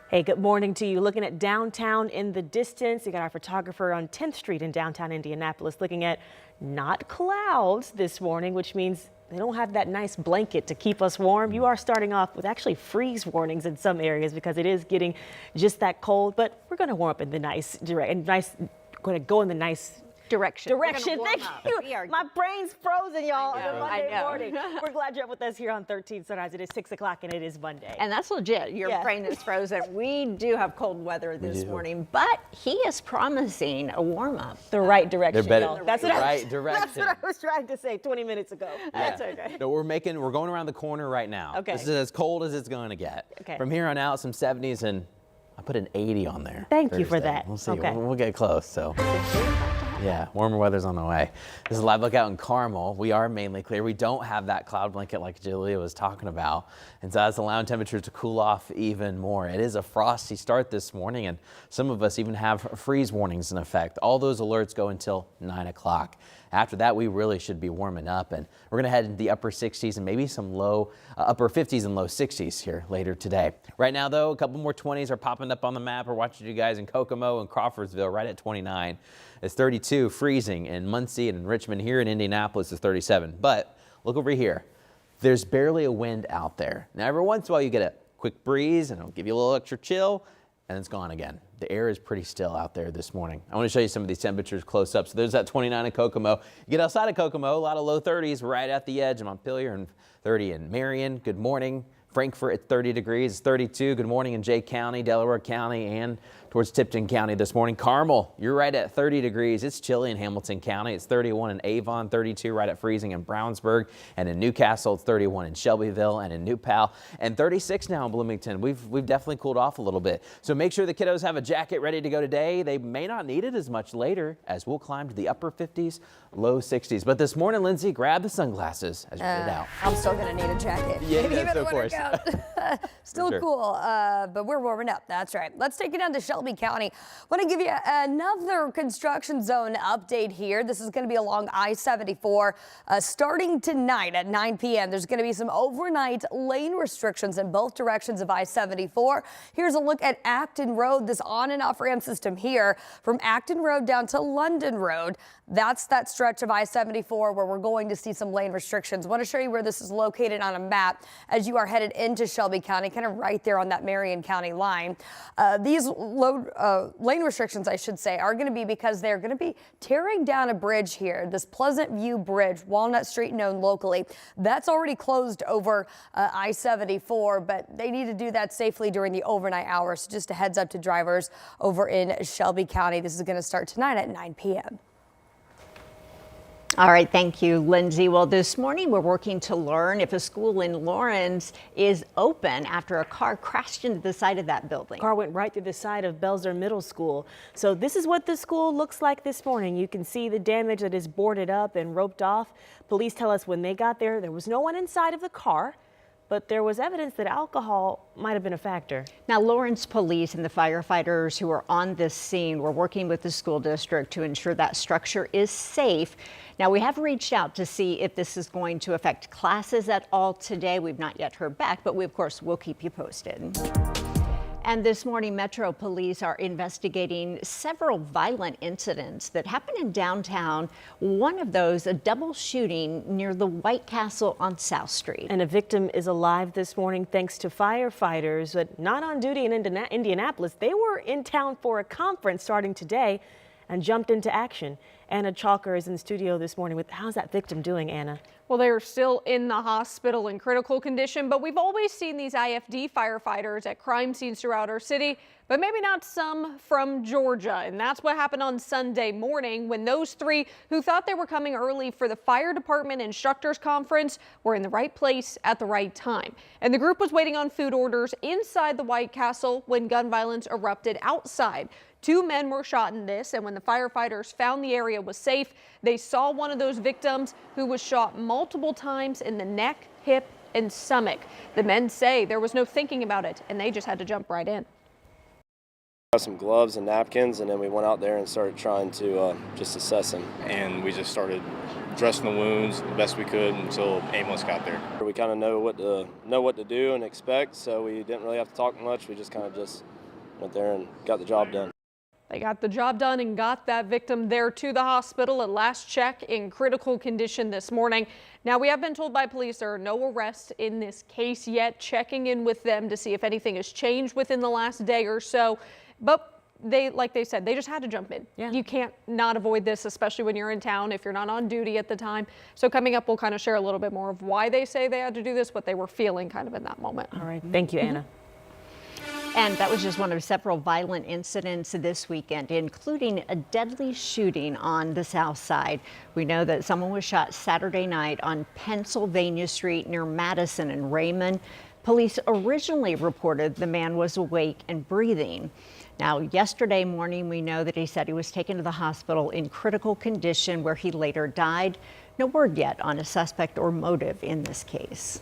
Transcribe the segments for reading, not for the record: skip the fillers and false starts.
Hey, good morning to you. Looking at downtown in the distance, you got our photographer on 10th Street in downtown Indianapolis looking at not clouds this morning, which means they don't have that nice blanket to keep us warm. You are starting off with actually freeze warnings in some areas because it is getting just that cold, but we're going to warm up in the nice going to go in the nice direction. Thank you. My brain's frozen, y'all. On a Monday morning. We're glad you're up with us here on 13 Sunrise. It is 6 o'clock and it is Monday. And that's legit. Your brain is frozen. We do have cold weather this morning, but he is promising a warm up. The right direction, y'all. That's the right direction. That's what I was trying to say 20 minutes ago. That's okay. No, we're going around the corner right now. Okay. This is as cold as it's going to get. Okay. From here on out, some 70s, and I put an 80 on there. Thank you for that. We'll see. Okay. We'll get close. So. Yeah, warmer weather's on the way. This is a live look out in Carmel. We are mainly clear. We don't have that cloud blanket like Julia was talking about. And so that's allowing temperatures to cool off even more. It is a frosty start this morning, and some of us even have freeze warnings in effect. All those alerts go until 9 o'clock. After that, we really should be warming up, and we're going to head into the upper 60s and maybe some upper 50s and low 60s here later today. Right now, though, a couple more 20s are popping up on the map. We're watching you guys in Kokomo and Crawfordsville right at 29. It's 32 freezing in Muncie and in Richmond. Here in Indianapolis is 37. But look over here. There's barely a wind out there. Now, every once in a while, you get a quick breeze, and it'll give you a little extra chill, and it's gone again. The air is pretty still out there this morning. I want to show you some of these temperatures close up. So there's that 29 in Kokomo. You get outside of Kokomo, a lot of low 30s right at the edge of Montpelier, and 30 in Marion. Good morning. Frankfort at 30 degrees. It's 32. Good morning in Jay County, Delaware County, and towards Tipton County this morning. Carmel, you're right at 30 degrees. It's chilly in Hamilton County. It's 31 in Avon, 32 right at freezing in Brownsburg, and in Newcastle, it's 31 in Shelbyville and in New Pal, and 36 now in Bloomington. We've definitely cooled off a little bit. So make sure the kiddos have a jacket ready to go today. They may not need it as much later as we'll climb to the upper 50s, low 60s. But this morning, Lindsay, grab the sunglasses as you get out. I'm still going to need a jacket. Yeah, Even of course. Still sure. cool, but we're warming up. That's right. Let's take it down to Shelby County. Want to give you another construction zone update here. This is going to be along I-74 starting tonight at 9 p.m. There's going to be some overnight lane restrictions in both directions of I-74. Here's a look at Acton Road, this on and off ramp system here from Acton Road down to London Road. That's that stretch of I-74 where we're going to see some lane restrictions. Want to show you where this is located on a map as you are headed into Shelby County, kind of right there on that Marion County line. These lane restrictions, I should say, are going to be because they're going to be tearing down a bridge here, this Pleasant View Bridge, Walnut Street known locally. That's already closed over I-74, but they need to do that safely during the overnight hours. So just a heads up to drivers over in Shelby County. This is going to start tonight at 9 p.m. All right, thank you, Lindsay. Well, this morning we're working to learn if a school in Lawrence is open after a car crashed into the side of that building. Car went right through the side of Belzer Middle School. So this is what the school looks like this morning. You can see the damage that is boarded up and roped off. Police tell us when they got there, there was no one inside of the car, but there was evidence that alcohol might have been a factor. Now, Lawrence police and the firefighters who are on this scene were working with the school district to ensure that structure is safe. Now, we have reached out to see if this is going to affect classes at all today. We've not yet heard back, but we, of course, will keep you posted. And this morning, Metro Police are investigating several violent incidents that happened in downtown. One of those, a double shooting near the White Castle on South Street. And a victim is alive this morning thanks to firefighters, but not on duty in Indianapolis. They were in town for a conference starting today and jumped into action. Anna Chalker is in the studio this morning with how's that victim doing, Anna? Well, they're still in the hospital in critical condition, but we've always seen these IFD firefighters at crime scenes throughout our city, but maybe not some from Georgia. And that's what happened on Sunday morning when those three who thought they were coming early for the fire department instructors conference were in the right place at the right time. And the group was waiting on food orders inside the White Castle when gun violence erupted outside. 2 men were shot in this, and when the firefighters found the area was safe, they saw one of those victims who was shot multiple times in the neck, hip, and stomach. The men say there was no thinking about it, and they just had to jump right in. Got some gloves and napkins, and then we went out there and started trying to just assess him. And we just started dressing the wounds the best we could until ambulance got there. We kind of know what to do and expect, so we didn't really have to talk much. We just kind of went there and got the job done. They got the job done and got that victim there to the hospital at last check in critical condition this morning. Now, we have been told by police there are no arrests in this case yet, checking in with them to see if anything has changed within the last day or so. But like they said, they just had to jump in. Yeah. You can't not avoid this, especially when you're in town, if you're not on duty at the time. So coming up, we'll kind of share a little bit more of why they say they had to do this, what they were feeling kind of in that moment. All right. Thank you, Anna. And that was just one of several violent incidents this weekend, including a deadly shooting on the South Side. We know that someone was shot Saturday night on Pennsylvania Street near Madison and Raymond. Police originally reported the man was awake and breathing. Now, yesterday morning, we know that he said he was taken to the hospital in critical condition where he later died. No word yet on a suspect or motive in this case.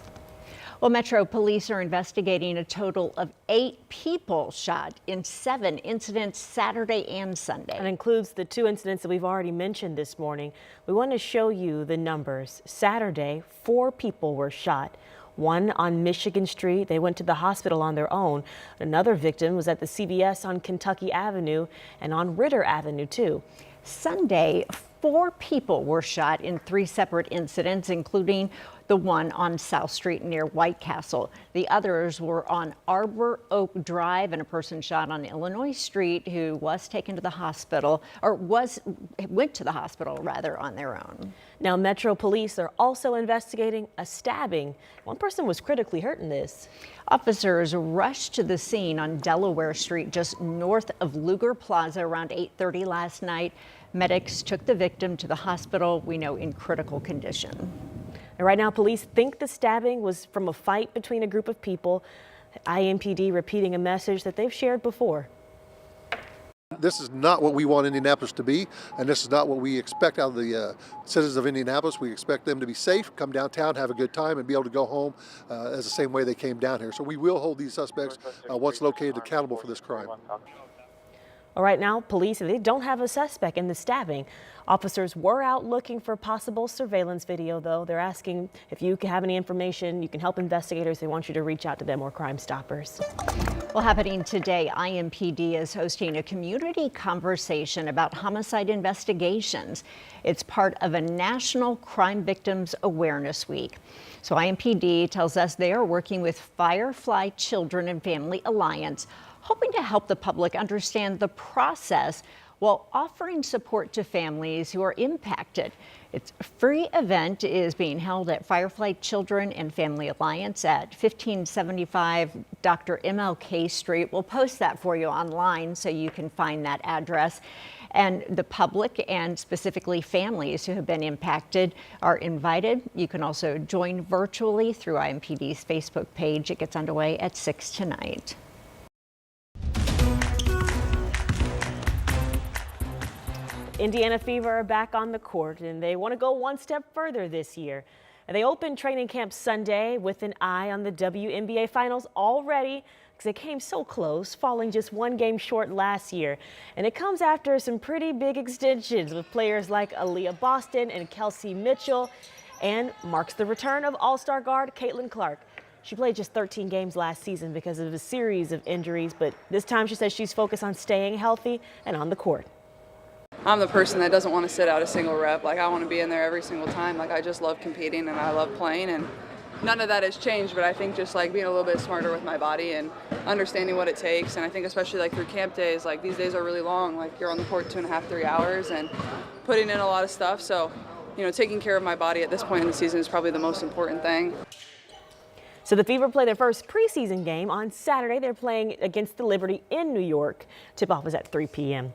Well, Metro Police are investigating a total of 8 people shot in 7 incidents Saturday and Sunday. That includes the 2 incidents that we've already mentioned this morning. We want to show you the numbers. Saturday, 4 people were shot. One on Michigan Street. They went to the hospital on their own. Another victim was at the CVS on Kentucky Avenue and on Ritter Avenue, too. Sunday, 4 people were shot in 3 separate incidents, including the one on South Street near White Castle. The others were on Arbor Oak Drive, and a person shot on Illinois Street who was taken to the hospital, or went to the hospital rather, on their own. Now, Metro Police are also investigating a stabbing. One person was critically hurt in this. Officers rushed to the scene on Delaware Street, just north of Luger Plaza, around 8:30 last night. Medics took the victim to the hospital, we know in critical condition. And right now, police think the stabbing was from a fight between a group of people. IMPD repeating a message that they've shared before. This is not what we want Indianapolis to be, and this is not what we expect out of the citizens of Indianapolis. We expect them to be safe, come downtown, have a good time, and be able to go home as the same way they came down here. So we will hold these suspects, once located, accountable for this crime. All right, now, police, they don't have a suspect in the stabbing. Officers were out looking for possible surveillance video, though. They're asking if you have any information, you can help investigators. They want you to reach out to them or Crime Stoppers. Well, happening today, IMPD is hosting a community conversation about homicide investigations. It's part of a National Crime Victims Awareness Week. So IMPD tells us they are working with Firefly Children and Family Alliance, hoping to help the public understand the process while offering support to families who are impacted. Its free event is being held at Firefly Children and Family Alliance at 1575 Dr. MLK Street. We'll post that for you online so you can find that address. And the public, and specifically families who have been impacted, are invited. You can also join virtually through IMPD's Facebook page. It gets underway at 6 tonight. Indiana Fever are back on the court, and they want to go one step further this year. And they opened training camp Sunday with an eye on the WNBA Finals already, because they came so close, falling just 1 game short last year. And it comes after some pretty big extensions with players like Aaliyah Boston and Kelsey Mitchell, and marks the return of All-Star guard Caitlin Clark. She played just 13 games last season because of a series of injuries, but this time she says she's focused on staying healthy and on the court. I'm the person that doesn't want to sit out a single rep. Like, I want to be in there every single time. Like, I just love competing and I love playing, and none of that has changed, but I think just like being a little bit smarter with my body and understanding what it takes. And I think especially like through camp days, like these days are really long. Like, you're on the court 2.5, 3 hours and putting in a lot of stuff. So, you know, taking care of my body at this point in the season is probably the most important thing. So the Fever play their first preseason game on Saturday. They're playing against the Liberty in New York. Tip-off is at 3 p.m.